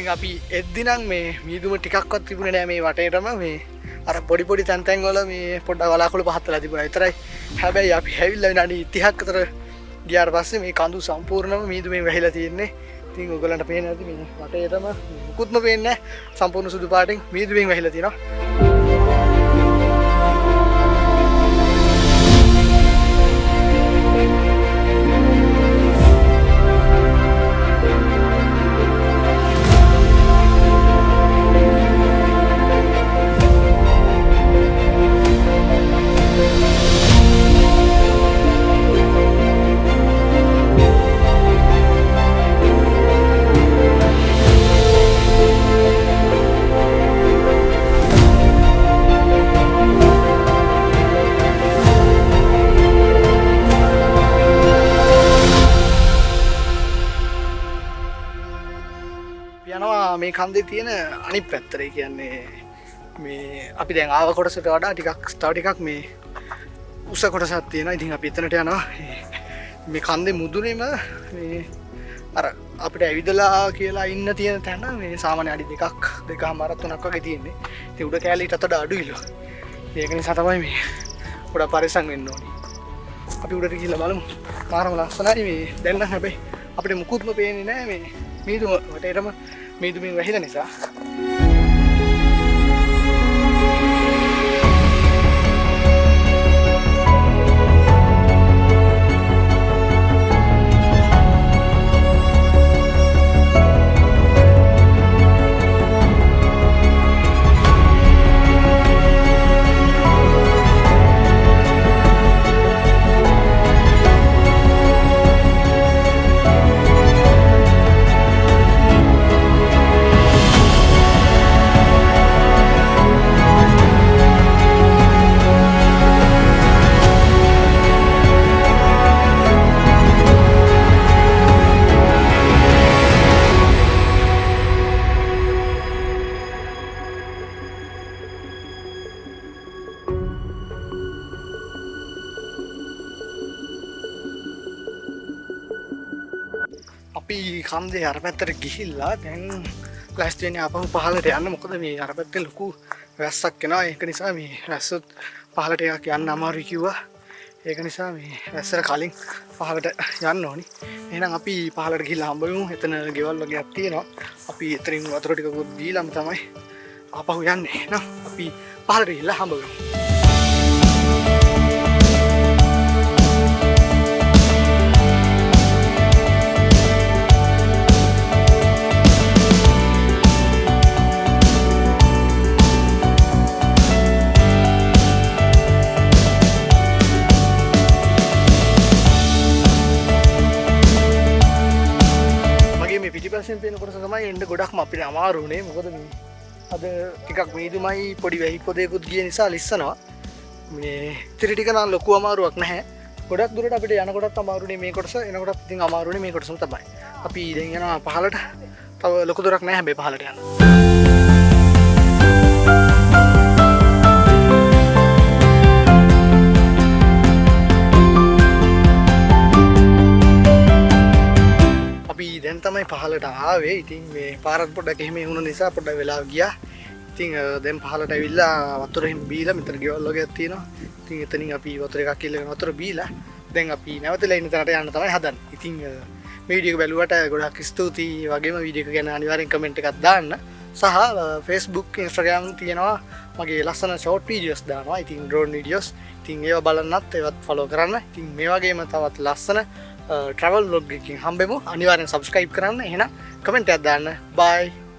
ඉතින් අපි එද්දි නම් මේ මීදුම ටිකක්වත් තිබුණේ නෑ මේ වටේටම මේ අර පොඩි පොඩි තැන් වල මේ පොඩ්ඩක් වලාකුළු පහත් වෙලා තිබුණා විතරයි. හැබැයි අපි හැවිල්ලා විනාඩි 30ක් අතර ගියාට පස්සේ මේ කඳු සම්පූර්ණයෙන්ම මීදුමෙන් වැහිලා තියෙන්නේ. ඉතින් ඔයගලන්ට පේන්නේ නැති මේ වටේටම මුකුත්ම පේන්නේ නැහැ. සම්පූර්ණ සුදු පාටින් මීදුමෙන් වැහිලා තියෙනවා. මේ කන්දේ තියෙන අනිත් පැත්තට කියන්නේ මේ අපි දැන් ආව කොටසට වඩා ටිකක් තව ටිකක් මේ උස කොටසක් තියෙනවා. ඉතින් අපි එතනට යනවා. මේ කන්දේ මුදුනේම මේ අර අපිට ඇවිදලා කියලා ඉන්න තියෙන තැන මේ සාමාන්‍ය අඩි දෙකමාරක් තුනක් වගේ තියෙන්නේ. ඉතින් උඩ කැලේට අතට අඩුයිලු. ඒක නිසා තමයි මේ පොඩ පරිස්සම් වෙන්න ඕනේ. අපි උඩට ගිහිල්ලා බලමු. මාරම ලස්සනයි මේ දැන් නම් හැබැයි අපිට මුකුත්ම පේන්නේ නැහැ මේ මීදුම වටේටම මීදුමින් වැහිලා නිසා. අපි කන්දේ අර පැත්තට ගිහිල්ලා දැන් ලෑස්ති වෙන්නේ ආපහු පහළට යන්න. මොකද මේ අර පැත්තේ ලොකු වැස්සක් එනවා. ඒක නිසා මේ වැස්සොත් පහළට එකක් යන්න අමාරුයි කිව්වා. ඒක නිසා මේ වැස්සට කලින් පහළට යන්න ඕනි. එහෙනම් අපි පහළට ගිහිල්ලා හම්බ වෙමු. එතන ගෙවල් වගේක් තියෙනවා. අපි එතනින් වතුර ටිකකුත් දීලාම තමයි ආපහු යන්නේ. එහෙනම් අපි පහළට ගිහිල්ලා හම්බ වෙමු. පිටිපස්සෙන් පේන කොටස තමයි එන්න ගොඩක්ම අපිට අමාරු වුණේ. මොකද මේ අද ටිකක් මීදුමයි පොඩි වැහි පොදේකුත් ගිය නිසා ලිස්සනවා. මේ ඉතිරි ටික නම් ලොකු අමාරුවක් නැහැ. ගොඩක් දුරට අපිට යනකොටත් අමාරුනේ මේ කොටස, එනකොටත් ඉතින් අමාරුනේ මේ කොටසම තමයි. අපි දැන් යනවා පහළට. තව ලොකු දුරක් නැහැ හැබැයි පහළට යන්න. දැන් තමයි පහළට ආවේ. ඉතින් මේ පාරත් පොඩ්ඩක් එහෙම වුණ නිසා පොඩ්ඩක් වෙලා ගියා. ඉතින් දැන් පහළට ඇවිල්ලා වතුර එහෙම බීලා මෙතන ගෙවල් වගේක් තියෙනවා. ඉතින් එතනින් අපි වතුර එකක් කිල්ලගෙන වතුර බීලා දැන් අපි නැවතලා ඉන්න තැනට යන්න තමයි හදන්නේ. ඉතින් මේ වීඩියෝ එක බැලුවට ගොඩක් ස්තුතියි. වගේම වීඩියෝ එක ගැන අනිවාර්යෙන් කමෙන්ට් එකක් දාන්න. සහ Facebook Instagram තියෙනවා මගේ ලස්සන ෂෝට් වීඩියෝස් දානවා. ඉතින් ඩ්‍රෝන් වීඩියෝස්. ඉතින් ඒවා බලන්නත් ඒවත් ෆලෝ කරන්න. ඉතින් මේ වගේම තවත් ලස්සන travel vlog එකකින් හම්බෙමු. අනිවාර්යෙන් subscribe කරන්න. එහෙනම් කමෙන්ට් එකක් දාන්න. bye.